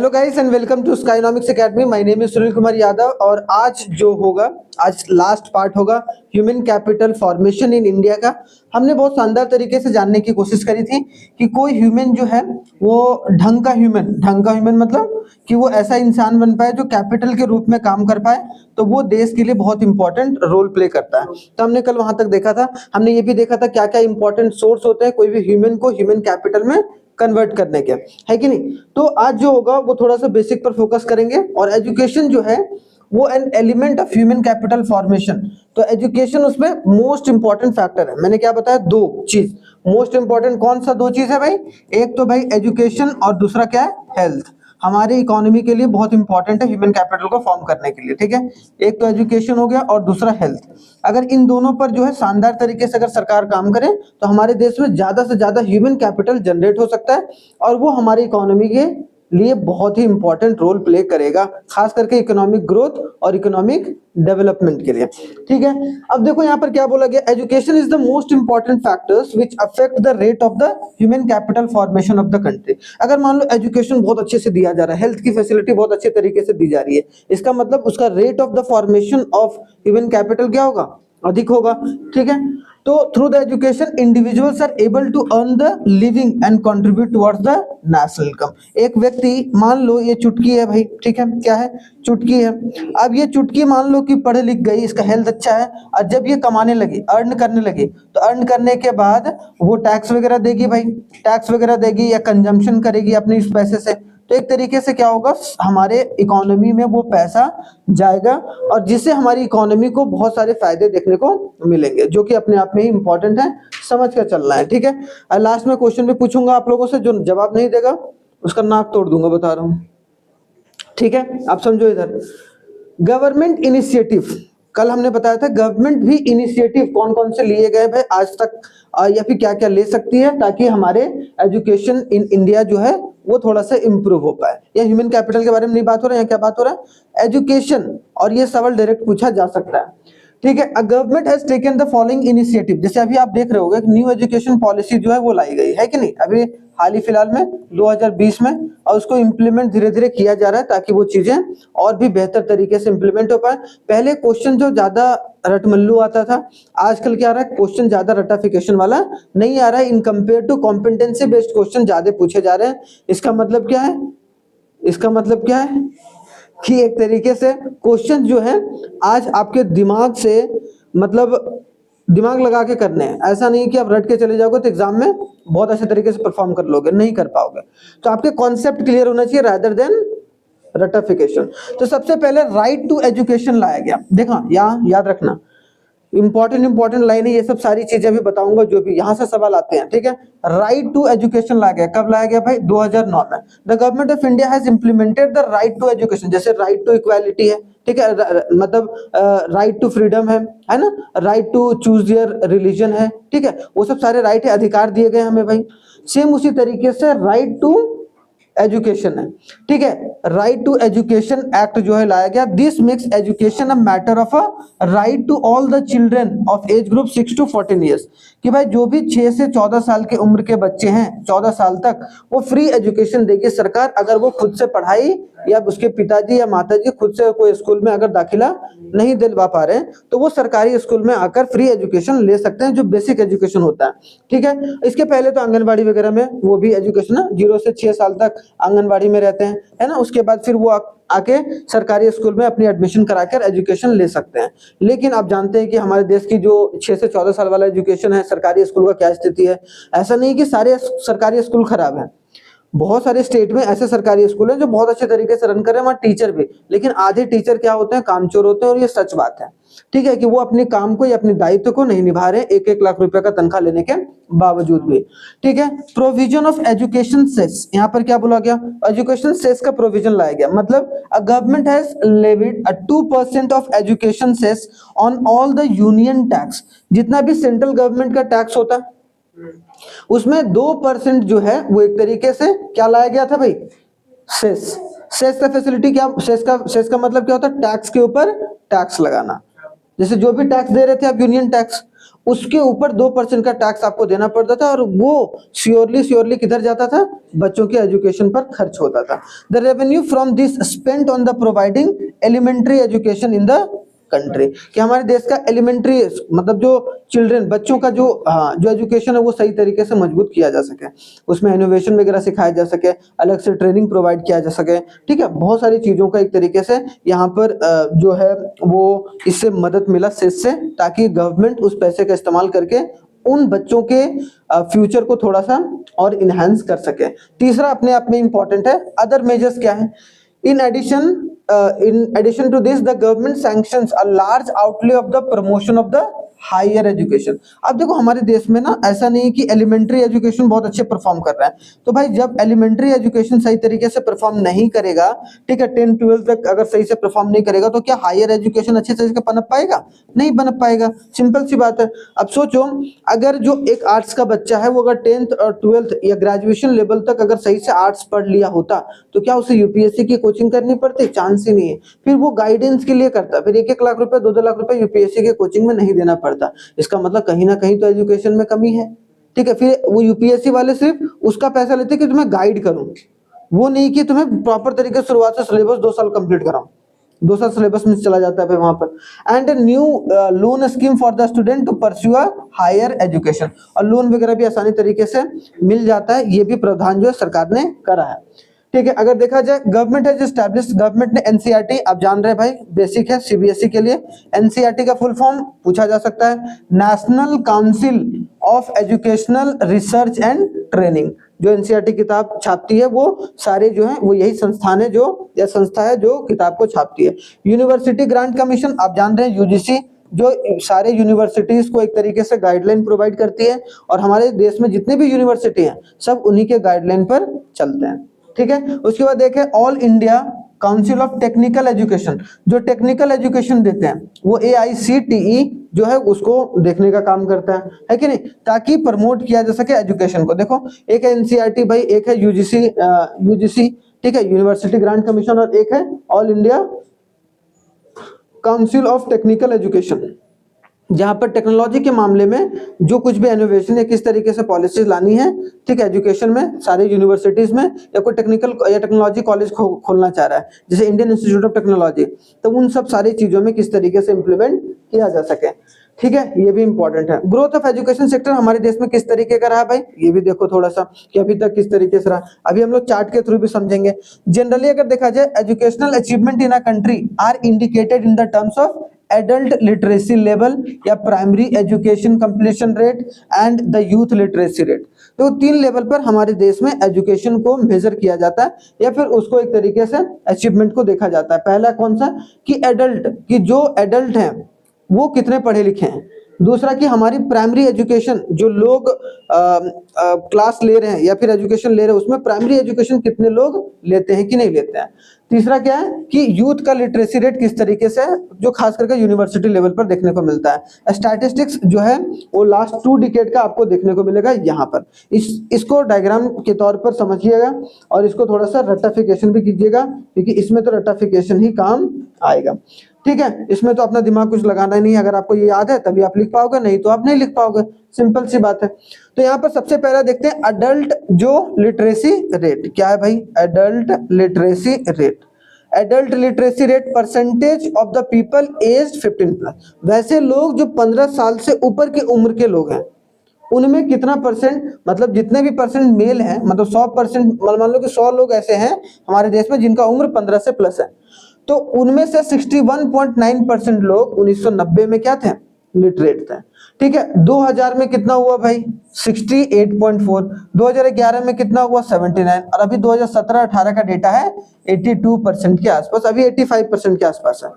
Hello guys and welcome to Skynomics Academy. My name is Sunil Kumar Yadav और आज जो होगा, आज लास्ट पार्ट होगा human capital formation in India का। हमने बहुत शानदार तरीके से जानने की कोशिश करी थी कि कोई ह्यूमन जो है वो ढंग का ह्यूमन मतलब कि वो ऐसा इंसान बन पाए जो कैपिटल के रूप में काम कर पाए, तो वो देश के लिए बहुत इंपॉर्टेंट रोल प्ले करता है। तो हमने कल वहां तक देखा था, हमने ये भी देखा था क्या क्या इंपॉर्टेंट सोर्स होते हैं कोई भी ह्यूमन को ह्यूमन कैपिटल में कन्वर्ट करने के, है कि नहीं। तो आज जो होगा वो थोड़ा सा बेसिक पर फोकस करेंगे और एजुकेशन जो है वो an element of human capital formation. तो एजुकेशन उसमें मोस्ट इंपॉर्टेंट फैक्टर है। मैंने क्या बताया, दो चीज मोस्ट इंपॉर्टेंट। कौन सा दो चीज है भाई? एक तो भाई एजुकेशन और दूसरा क्या है, हेल्थ। हमारी इकोनॉमी के लिए बहुत इंपॉर्टेंट है ह्यूमन कैपिटल को फॉर्म करने के लिए, ठीक है। एक तो एजुकेशन हो गया और दूसरा हेल्थ। अगर इन दोनों पर जो है शानदार तरीके से अगर सरकार काम करे तो हमारे देश में ज्यादा से ज्यादा ह्यूमन कैपिटल जनरेट हो सकता है और वो हमारी इकोनॉमी के लिए बहुत ही इंपॉर्टेंट रोल प्ले करेगा, खास करके इकोनॉमिक ग्रोथ और इकोनॉमिक डेवलपमेंट के लिए, ठीक है। अब देखो यहाँ पर क्या बोला गया, education is the most important factors which affect the rate of the human capital formation of the country. अगर मान लो एजुकेशन बहुत अच्छे से दिया जा रहा है, हेल्थ की फैसिलिटी बहुत अच्छे तरीके से दी जा रही है, इसका मतलब उसका rate of the formation of human capital क्या होगा, अधिक होगा, ठीक है। तो through the education individuals are able to earn the living and contribute towards the national income. एक व्यक्ति, मान लो ये चुटकी है भाई, ठीक है, क्या है, चुटकी है। अब ये चुटकी मान लो कि पढ़ लिख गई, इसका हेल्थ अच्छा है, और जब ये कमाने लगी, अर्न करने लगी, तो अर्न करने के बाद वो टैक्स वगैरह देगी भाई, टैक्स वगैरह देगी या कंजम्पशन करेगी अपने इस पैसे से। तो एक तरीके से क्या होगा, हमारे इकोनॉमी में वो पैसा जाएगा और जिससे हमारी इकोनॉमी को बहुत सारे फायदे देखने को मिलेंगे, जो कि अपने आप में ही इंपॉर्टेंट है, समझ कर चलना है, ठीक है। और लास्ट में क्वेश्चन भी पूछूंगा आप लोगों से, जो जवाब नहीं देगा उसका नाक तोड़ दूंगा, बता रहा हूं, ठीक है। आप समझो इधर, गवर्नमेंट इनिशिएटिव, कल हमने बताया था गवर्नमेंट भी इनिशिएटिव कौन कौन से लिए गए भाई आज तक, या फिर क्या क्या ले सकती है ताकि हमारे एजुकेशन इन इंडिया जो है वो थोड़ा सा इंप्रूव हो पाए। या ह्यूमन कैपिटल के बारे में नहीं बात हो रहा है, यहाँ क्या बात हो रहा है, एजुकेशन। और ये सवाल डायरेक्ट पूछा जा सकता है, ठीक है। Government has taken the following initiative, जैसे अभी आप देख रहे होगे न्यू एजुकेशन पॉलिसी जो है वो लाई गई है कि नहीं, अभी हाल ही फिलहाल में 2020 में, और उसको इम्प्लीमेंट धीरे धीरे किया जा रहा है ताकि वो चीजें और भी बेहतर तरीके से इम्प्लीमेंट हो पाए। पहले क्वेश्चन जो ज्यादा रटमल्लू आता था, आजकल क्या आ रहा है, क्वेश्चन ज्यादा रटाफिकेशन वाला नहीं आ रहा है, in compare to competency based question ज्यादा पूछे जा रहे हैं। इसका मतलब क्या है, इसका मतलब क्या है कि एक तरीके से क्वेश्चन जो है आज आपके दिमाग से, मतलब दिमाग लगा के करने हैं। ऐसा नहीं कि आप रट के चले जाओगे तो एग्जाम में बहुत अच्छे तरीके से परफॉर्म कर लोगे, नहीं कर पाओगे। तो आपके कॉन्सेप्ट क्लियर होना चाहिए रादर देन रटाफिकेशन। तो सबसे पहले राइट टू एजुकेशन लाया गया, देखा यहाँ याद रखना, इंपॉर्टेंट लाइन है, ये सब सारी चीजें भी बताऊंगा जो भी यहाँ से सवाल आते हैं, ठीक है। राइट टू एजुकेशन लाया गया, कब लाया गया भाई, 2009 में। The government of India has implemented the right to education, जैसे राइट टू इक्वालिटी है, ठीक है, मतलब राइट टू फ्रीडम है ना, right to choose your religion है, ठीक है, वो सब सारे राइट है, अधिकार दिए गए हमें भाई। सेम उसी तरीके से राइट टू एजुकेशन है, ठीक है। राइट टू एजुकेशन एक्ट जो है लाया गया, this makes education a matter of a right to all the children of age group 6 to 14 years, कि भाई जो भी 6 से 14 साल की उम्र के बच्चे हैं, 14 साल तक, वो फ्री एजुकेशन देगी सरकार। अगर वो खुद से पढ़ाई या उसके पिताजी या माताजी खुद से कोई स्कूल में अगर दाखिला नहीं दिलवा पा रहे हैं तो वो सरकारी स्कूल में आकर फ्री एजुकेशन ले सकते हैं, जो बेसिक एजुकेशन होता है, ठीक है। इसके पहले तो आंगनबाड़ी वगैरह में वो भी एजुकेशन है, 0 से 6 साल तक आंगनबाड़ी में रहते हैं, है ना। उसके बाद फिर वो आके सरकारी स्कूल में अपनी एडमिशन कराकर एजुकेशन ले सकते हैं। लेकिन आप जानते हैं कि हमारे देश की जो 6 से 14 साल वाला एजुकेशन है, सरकारी स्कूल का क्या स्थिति है। ऐसा नहीं कि सारे सरकारी स्कूल खराब है, बहुत सारे स्टेट में ऐसे सरकारी स्कूल हैं जो बहुत अच्छे तरीके से रन कर रहे हैं, वहाँ टीचर भी, लेकिन आधे टीचर क्या होते हैं, कामचोर होते हैं, और ये सच बात है, ठीक है, कि वो अपने काम को या अपने दायित्व को नहीं निभा रहे, 1-1 लाख रुपए का तनख्वाह लेने के बावजूद भी, ठीक है। प्रोविजन ऑफ एजुकेशन सेस, यहाँ पर क्या बोला गया, एजुकेशन सेस का प्रोविजन लाया गया, मतलब government has levied a 2% of education cess on all the union tax, जितना भी सेंट्रल गवर्नमेंट का टैक्स होता है उसमें 2% जो है वो एक तरीके से क्या लाया गया था भाई, सेस। सेस का फैसिलिटी क्या, सेस का मतलब क्या होता है, टैक्स के ऊपर टैक्स लगाना, जैसे जो भी टैक्स दे रहे थे आप यूनियन टैक्स, उसके ऊपर 2% का टैक्स आपको देना पड़ता था और वो श्योरली किधर जाता था, बच्चों के एजुकेशन पर खर्च होता था। The revenue from this spent on the providing elementary education in the country, कि हमारे देश का एलिमेंट्री मतलब जो चिल्ड्रन बच्चों का जो एजुकेशन है वो सही तरीके से मजबूत किया जा सके, उसमें इनोवेशन वगैरह सिखाया जा सके, अलग से ट्रेनिंग प्रोवाइड किया जा सके। ठीक है, बहुत सारी चीजों का एक तरीके से यहाँ पर जो है वो इससे मदद मिला सेस से, ताकि गवर्नमेंट उस पैसे का इस्तेमाल करके उन बच्चों के फ्यूचर को थोड़ा सा और इनहेंस कर सके। तीसरा अपने आप में इंपॉर्टेंट है, अदर मेजर्स क्या है। In addition to this, the government sanctions a large outlay of the promotion of the higher education. अब देखो हमारे देश में ना ऐसा नहीं है कि एलिमेंट्री एजुकेशन बहुत अच्छे परफॉर्म कर रहा है, तो भाई जब एलिमेंट्री एजुकेशन सही तरीके से परफॉर्म नहीं करेगा, ठीक है, 10-12 तक अगर सही से परफॉर्म नहीं करेगा तो क्या हायर एजुकेशन अच्छे से पनप पाएगा? नहीं बन पाएगा, सिंपल सी बात है। अब सोचो अगर जो एक आर्ट्स का बच्चा है वो अगर 10th और 12th या ग्रेजुएशन लेवल तक अगर सही से आर्ट्स पढ़ लिया होता तो क्या उसे यूपीएससी की कोचिंग करनी पड़ती? चांस ही नहीं है। फिर वो गाइडेंस के लिए करता, फिर 1-1 लाख रुपए 2-2 लाख रुपए यूपीएससी के कोचिंग में नहीं देना पड़ता। इसका मतलब कहीं ना कहीं तो एजुकेशन में कमी है। ठीक है, फिर वो यूपीएससी वाले सिर्फ उसका पैसा लेते कि तुम्हें गाइड करूं, वो नहीं कि तुम्हें प्रॉपर तरीके से शुरुआत से सिलेबस 2 साल कंप्लीट कराऊं। 2 साल सिलेबस में चला जाता है फिर वहां पर। And new loan scheme for the student to pursue a higher education, और लोन वगैरह भी आसानी तरीके से मिल जाता है, ये भी प्रावधान जो है सरकार ने करा है। ठीक है, अगर देखा जाए गवर्नमेंट है एस्टैब्लिश्ड, गवर्नमेंट ने एनसीईआरटी, आप जान रहे हैं भाई बेसिक है सीबीएसई के लिए। एनसीईआरटी का फुल फॉर्म पूछा जा सकता है, national council of educational research and training. जो एनसीईआरटी किताब छापती है वो सारे जो है वो यही संस्थान है जो या संस्था है जो किताब को छापती है। यूनिवर्सिटी ग्रांट कमीशन, आप जान रहे हैं यूजीसी, जो सारे यूनिवर्सिटीज को एक तरीके से गाइडलाइन प्रोवाइड करती है, और हमारे देश में जितने भी यूनिवर्सिटी हैं सब उन्हीं के गाइडलाइन पर चलते हैं। ठीक है, उसके बाद देखें all India council of technical education, जो टेक्निकल एजुकेशन देते हैं वो AICTE जो है उसको देखने का काम करता है कि नहीं, ताकि प्रमोट किया जा सके एजुकेशन को। देखो एक है एनसीईआरटी भाई, एक है यूजीसी, ठीक है, यूनिवर्सिटी ग्रांट कमीशन, और एक है all India council of technical education, जहां पर टेक्नोलॉजी के मामले में जो कुछ भी इनोवेशन है किस तरीके से पॉलिसीज लानी है, ठीक है, एजुकेशन में सारे यूनिवर्सिटीज में, या कोई टेक्निकल या टेक्नोलॉजी कॉलेज खोलना चाह रहा है जैसे इंडियन इंस्टीट्यूट ऑफ टेक्नोलॉजी, तो उन सब सारी चीजों में किस तरीके से इंप्लीमेंट किया जा सके। ठीक है, ये भी इंपॉर्टेंट है। ग्रोथ ऑफ एजुकेशन सेक्टर हमारे देश में किस तरीके का रहा भाई, ये भी देखो थोड़ा सा कि अभी तक किस तरीके से रहा, अभी हम लोग चार्ट के थ्रू भी समझेंगे। जनरली अगर देखा जाए educational achievement in a country are indicated in the terms of adult literacy level या primary education completion rate and the youth literacy rate. तो 3 लेवल पर हमारे देश में एजुकेशन को मेजर किया जाता है या फिर उसको एक तरीके से अचीवमेंट को देखा जाता है। पहला कौन सा कि एडल्ट, कि जो एडल्ट हैं वो कितने पढ़े लिखे हैं। दूसरा कि हमारी प्राइमरी एजुकेशन जो लोग क्लास ले रहे हैं या फिर एजुकेशन ले रहे हैं उसमें प्राइमरी एजुकेशन कितने लोग लेते हैं कि नहीं लेते हैं। तीसरा क्या है कि यूथ का लिटरेसी रेट किस तरीके से, जो खास करके यूनिवर्सिटी लेवल पर देखने को मिलता है। स्टैटिस्टिक्स जो है वो लास्ट 2 डिकेड का आपको देखने को मिलेगा यहाँ पर। इसको डायग्राम के तौर पर समझिएगा और इसको थोड़ा सा रट्टाफिकेशन भी कीजिएगा, क्योंकि इसमें तो रट्टाफिकेशन ही काम आएगा। ठीक है, इसमें तो अपना दिमाग कुछ लगाना ही नहीं, अगर आपको ये याद है तभी आप लिख पाओगे, नहीं तो आप नहीं लिख पाओगे, सिंपल सी बात है। तो यहाँ पर सबसे पहला देखते हैं अडल्ट जो लिटरेसी रेट क्या है भाई, adult literacy rate. Adult literacy rate percentage of the people age 15 plus, वैसे लोग जो 15 साल से ऊपर की उम्र के लोग हैं उनमें कितना परसेंट, मतलब जितने भी परसेंट मेल हैं, मतलब 100%, मान लो कि 100 लोग ऐसे हैं हमारे देश में जिनका उम्र 15 से प्लस है, तो उनमें से 61.9% लोग 1990 में क्या थे, लिटरेट थे। ठीक है, 2000 में कितना हुआ भाई 68.4, 2011 में कितना हुआ 79, और अभी 2017-18 का डेटा है 82% के आसपास, अभी 85% के आसपास है।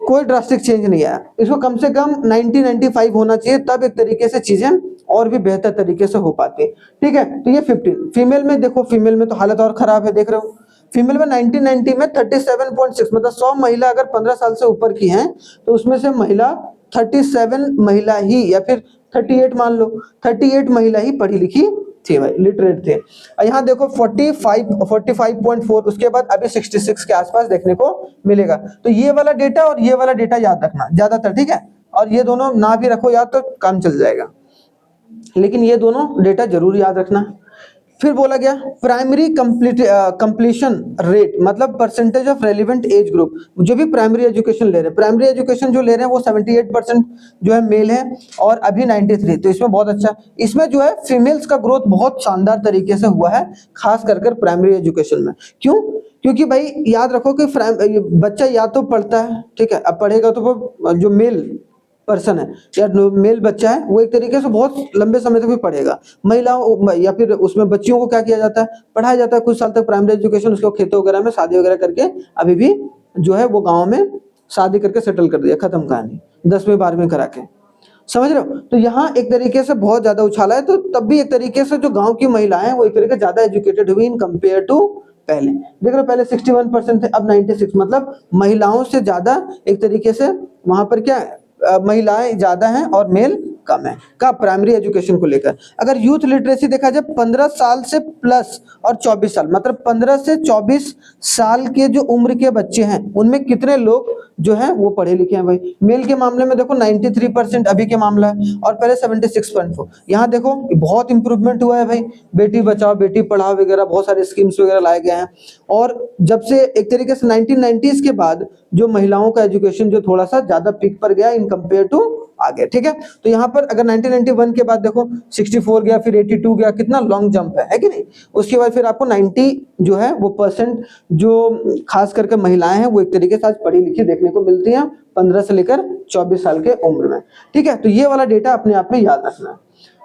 कोई ड्रास्टिक चेंज नहीं आया, इसको कम से कम 90-95 होना चाहिए, तब एक तरीके से चीजें और भी बेहतर तरीके से हो पाती है। ठीक है, तो ये 15। फीमेल में देखो, फीमेल में तो हालत और खराब है, देख रहे हो फीमेल में 1990 में 37.6, मतलब 100 महिला अगर 15 साल से ऊपर की हैं तो उसमें से महिला 37 महिला ही, या फिर 38 मान लो, 38 महिला ही पढ़ी लिखी थी भाई, लिटरेट थे। और यहाँ देखो 45.4, उसके बाद अभी 66 के आसपास देखने को मिलेगा। तो ये वाला डेटा और ये वाला डेटा याद रखना ज्यादातर, ठीक है। और ये दोनों ना भी रखो याद तो काम चल जाएगा, लेकिन ये दोनों डेटा जरूर याद रखना। फिर बोला गया प्राइमरी कंप्लीशन रेट, मतलब percentage of relevant age group. जो भी प्राइमरी एजुकेशन ले रहे हैं, प्राइमरी एजुकेशन जो ले रहे हैं वो 78% जो है मेल है और अभी 93, तो इसमें बहुत अच्छा। इसमें जो है फीमेल्स का ग्रोथ बहुत शानदार तरीके से हुआ है, खास कर कर प्राइमरी एजुकेशन में। क्यों? क्योंकि भाई याद रखो कि बच्चा या तो पढ़ता है, ठीक है, अब पढ़ेगा तो वो जो मेल पर्सन है या मेल बच्चा है वो एक तरीके से बहुत लंबे समय तक भी पढ़ेगा। महिलाओं या फिर उसमें बच्चियों को क्या किया जाता है, पढ़ाया जाता है कुछ साल तक प्राइमरी एजुकेशन, उसको खेतों वगैरह में शादी वगैरह करके अभी भी जो है वो गाँव में शादी करके सेटल कर दिया, खत्म कहानी, 10वीं 12वीं करा के। समझ रहे हो? तो यहाँ एक तरीके से बहुत ज्यादा उछाला है। तो तब भी एक तरीके से जो गांव की महिलाएं हैं वो एक तरीके से ज्यादा एजुकेटेड हुई इन कंपेयर टू पहले। देख रहे हो पहले 61% थे, अब 96, मतलब महिलाओं से ज्यादा एक तरीके से वहां पर क्या है, महिलाएं ज्यादा हैं और मेल कम है का प्राइमरी एजुकेशन को लेकर। अगर यूथ लिटरेसी देखा जाए 15 साल से प्लस और 24 साल, मतलब 15 से 24 साल के जो उम्र के बच्चे हैं उनमें कितने लोग जो है वो पढ़े लिखे हैं भाई। मेल के मामले में देखो 93% अभी के मामला है और पहले 76.4। यहाँ देखो बहुत इंप्रूवमेंट हुआ है भाई, बेटी बचाओ बेटी पढ़ाओ वगैरह बहुत सारे स्कीम्स वगैरह लाए गए हैं। और जब से एक तरीके से 1990s के बाद जो महिलाओं का एजुकेशन जो थोड़ा सा ज्यादा पीक पर गया इन कंपेयर टू आगे, ठीक है। तो यहाँ पर अगर 1991 के बाद देखो 64 गया, फिर 82 गया, कितना लॉन्ग जंप है कि नहीं। उसके बाद फिर आपको 90 जो है वो परसेंट जो खास करके महिलाएं हैं वो एक तरीके से आज पढ़ी लिखी देखने को मिलती हैं 15 से लेकर 24 साल के उम्र में, ठीक है। तो ये वाला डेटा अपने आप में याद रखना है।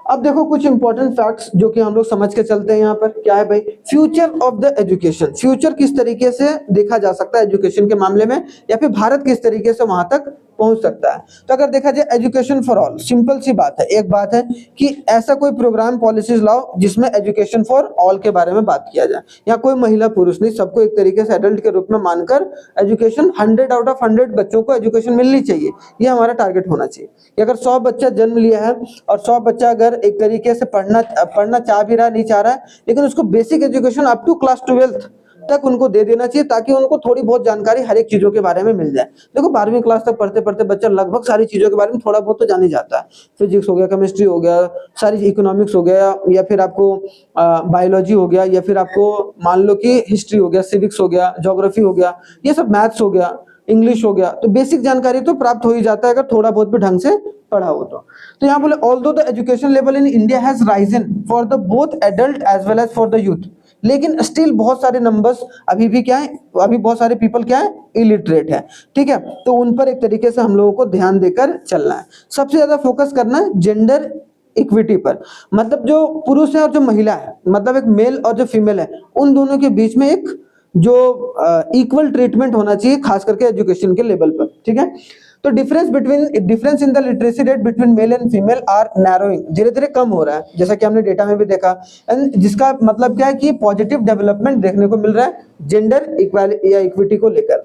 अब देखो कुछ इंपॉर्टेंट फैक्ट्स जो कि हम लोग समझ के चलते हैं। यहाँ पर क्या है भाई, future of the education, future किस तरीके से देखा जा सकता है एजुकेशन के मामले में, या फिर भारत किस तरीके से वहां तक पहुंच सकता है। तो अगर देखा जाए एजुकेशन फॉर ऑल, सिंपल सी बात है, एक बात है कि ऐसा कोई प्रोग्राम पॉलिसीज लाओ जिसमें एजुकेशन फॉर ऑल के बारे में बात किया जाए। या कोई महिला पुरुष नहीं, सबको एक तरीके से एडल्ट के रूप में मानकर एजुकेशन 100 आउट ऑफ 100 बच्चों को एजुकेशन मिलनी चाहिए, ये हमारा टारगेट होना चाहिए। कि अगर 100 बच्चा जन्म लिया है और 100 बच्चा अगर एक तरीके से पढ़ना चाह भी रहा नहीं चाह रहा है, लेकिन उसको basic education up to class 12th तक उनको दे देना चाहिए, ताकि उनको थोड़ी बहुत जानकारी हर एक चीजों के बारे में मिल जाए। देखो 12वीं क्लास तक पढ़ते पढ़ते बच्चा लगभग सारी चीजों के बारे में थोड़ा बहुत तो जान ही जाता है। फिजिक्स हो गया, केमिस्ट्री हो गया, सारी इकोनॉमिक्स हो गया, या फिर आपको बायोलॉजी हो गया, या फिर आपको मान लो कि हिस्ट्री हो गया, सिविक्स हो गया, ज्योग्राफी हो गया, ये सब मैथ्स हो गया, इंग्लिश हो गया। तो बेसिक जानकारी तो प्राप्त हो ही जाता है अगर थोड़ा बहुत भी ढंग से पढ़ा हो तो यहाँ बोले although the education level in India has risen for the both adult as well as for the youth, लेकिन स्टिल बहुत सारे नंबर्स अभी भी क्या है, अभी बहुत सारे पीपल क्या है, इलिटरेट है, ठीक है। तो उन पर एक तरीके से हम लोगों को ध्यान देकर चलना है। सबसे ज्यादा फोकस करना है जेंडर इक्विटी पर, मतलब जो पुरुष है और जो महिला है, मतलब एक मेल और जो फीमेल है, उन दोनों के बीच में एक जो इक्वल ट्रीटमेंट होना चाहिए, खास करके एजुकेशन के लेवल पर, ठीक है। तो difference in the literacy rate between male and female are narrowing, धीरे धीरे कम हो रहा है, जैसा कि हमने डेटा में भी देखा। एंड जिसका मतलब क्या है कि पॉजिटिव डेवलपमेंट देखने को मिल रहा है जेंडर इक्वालिटी या इक्विटी को लेकर,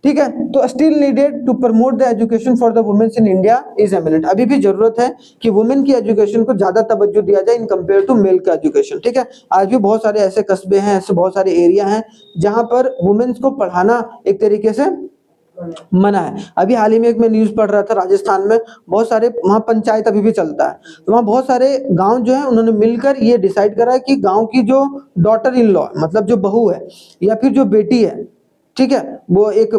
ठीक है। तो still needed to promote the education for the womens in India is eminent, अभी भी जरूरत है कि वुमेन की एजुकेशन को ज्यादा तवज्जो दिया जाए इन कंपेयर टू मेल का एजुकेशन, ठीक है। आज भी बहुत सारे ऐसे कस्बे हैं, ऐसे बहुत सारे एरिया हैं जहां पर वुमेन्स को पढ़ाना एक तरीके से मना है। अभी हाल ही में एक मैं न्यूज पढ़ रहा था, राजस्थान में बहुत सारे वहाँ पंचायत अभी भी चलता है, तो वहाँ बहुत सारे गांव जो है उन्होंने मिलकर ये डिसाइड करा है कि गांव की जो डॉटर इन लॉ, मतलब जो बहू है या फिर जो बेटी है, ठीक है, वो एक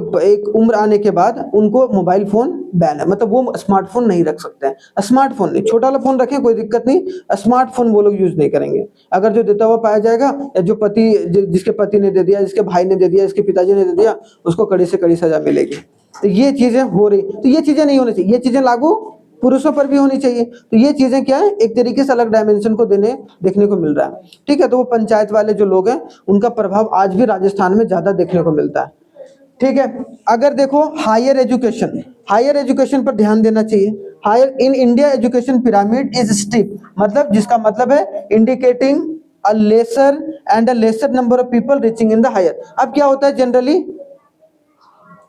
उम्र आने के बाद उनको मोबाइल फोन बैन है, मतलब वो स्मार्टफोन नहीं रख सकते हैं। स्मार्टफोन नहीं, छोटा वाला फोन रखें कोई दिक्कत नहीं, स्मार्टफोन वो लोग यूज नहीं करेंगे। अगर जो देता हुआ पाया जाएगा या जो जिसके पति ने दे दिया, जिसके भाई ने दे दिया, जिसके पिताजी ने दे दिया, उसको कड़ी से कड़ी सजा मिलेगी। तो ये चीजें हो रही, तो ये चीजें नहीं होनी चाहिए, ये चीजें लागू पुरुषों पर भी होनी चाहिए। तो ये चीजें क्या है, एक तरीके से अलग डायमेंशन को देखने को मिल रहा है, ठीक है। तो वो पंचायत वाले जो लोग हैं उनका प्रभाव आज भी राजस्थान में ज्यादा देखने को मिलता है, ठीक है। अगर देखो हायर एजुकेशन पर ध्यान देना चाहिए। Higher in India education pyramid is steep, मतलब जिसका मतलब है indicating a lesser number of people reaching in the higher. अब क्या होता है जनरली,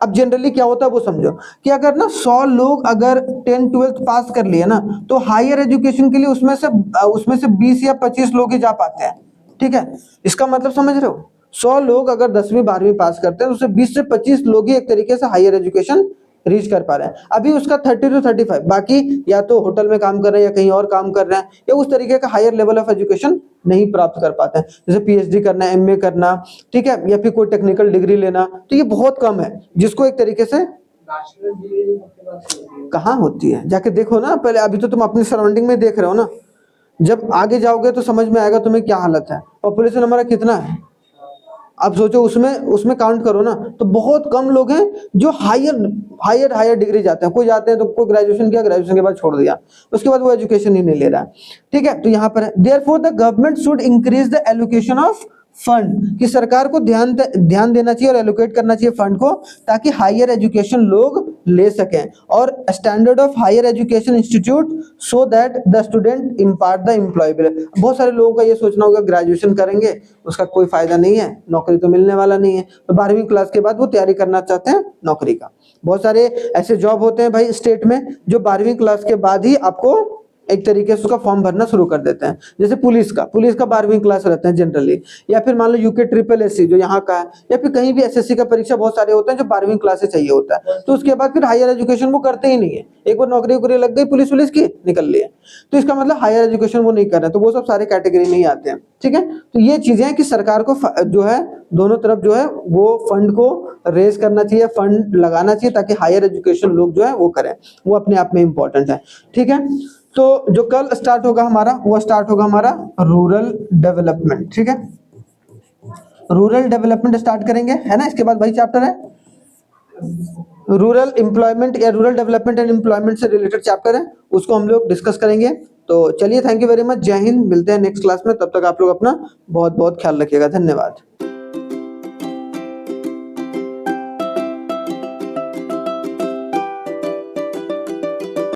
अब जनरली क्या होता है वो समझो कि अगर ना 100 लोग अगर 10th-12th पास कर लिए ना, तो हायर एजुकेशन के लिए उसमें से 20 या 25 लोग ही जा पाते हैं। ठीक है, इसका मतलब समझ रहे हो, 100 लोग अगर 10वीं 12वीं पास करते हैं तो उससे 20 से 25 लोग ही एक तरीके से हायर एजुकेशन रीच कर पा रहे हैं। अभी उसका 30 to 35 बाकी या तो होटल में काम कर रहे हैं या कहीं और काम कर रहे हैं, या उस तरीके का हायर लेवल ऑफ एजुकेशन नहीं प्राप्त कर पाते हैं, जैसे पीएचडी करना, एमए करना, ठीक है, या फिर कोई टेक्निकल डिग्री लेना, तो ये बहुत कम है जिसको एक तरीके से कहाँ होती है, जाके देखो ना पहले। अभी तो तुम अपनी सराउंडिंग में देख रहे हो ना, जब आगे जाओगे तो समझ में आएगा तुम्हें क्या हालत है। पॉपुलेशन हमारा कितना है, आप सोचो, उसमें उसमें काउंट करो ना, तो बहुत कम लोग हैं जो हायर डिग्री जाते हैं। कोई जाते हैं तो कोई ग्रेजुएशन किया, ग्रेजुएशन के बाद छोड़ दिया, उसके बाद वो एजुकेशन ही नहीं ले रहा है। ठीक है, तो यहाँ पर है therefore the government should increase the allocation of fund, कि सरकार को ध्यान देना चाहिए और एलोकेट करना चाहिए फंड को, ताकि हायर एजुकेशन लोग ले सकें, और standard of higher education institute so that the student impart the employable. बहुत सारे लोगों का ये सोचना होगा ग्रेजुएशन करेंगे उसका कोई फायदा नहीं है, नौकरी तो मिलने वाला नहीं है, तो 12वीं क्लास के बाद वो तैयारी करना चाहते हैं नौकरी का। बहुत सारे ऐसे जॉब होते हैं भाई स्टेट में जो 12वीं क्लास के बाद ही आपको एक तरीके से उसका फॉर्म भरना शुरू कर देते हैं, जैसे पुलिस का 12वीं क्लास रहते हैं जनरली, या फिर मान लो यूके ट्रिपल एससी जो यहाँ का है, या फिर कहीं भी एसएससी का परीक्षा बहुत सारे होते हैं जो 12वीं क्लास से चाहिए होता है, तो उसके बाद फिर हायर एजुकेशन वो करते ही नहीं है। एक बार नौकरी वोकरी लग गई पुलिस की, निकल लिए, तो इसका मतलब हायर एजुकेशन वो नहीं कर रहे, तो वो सब सारे कैटेगरी में ही आते हैं। ठीक है, तो ये चीजें हैं कि सरकार को जो है दोनों तरफ जो है वो फंड को रेज करना चाहिए, फंड लगाना चाहिए, ताकि हायर एजुकेशन लोग जो है वो करें, वो अपने आप में इंपॉर्टेंट है। ठीक है, तो जो कल स्टार्ट होगा हमारा, वो स्टार्ट होगा हमारा रूरल डेवलपमेंट। ठीक है, रूरल डेवलपमेंट स्टार्ट करेंगे, है ना। इसके बाद वही चैप्टर है रूरल एम्प्लॉयमेंट या रूरल डेवलपमेंट एंड एम्प्लॉयमेंट से रिलेटेड चैप्टर है, उसको हम लोग डिस्कस करेंगे। तो चलिए, थैंक यू वेरी मच, जय हिंद, मिलते हैं नेक्स्ट क्लास में, तब तक आप लोग अपना बहुत बहुत ख्याल रखिएगा, धन्यवाद।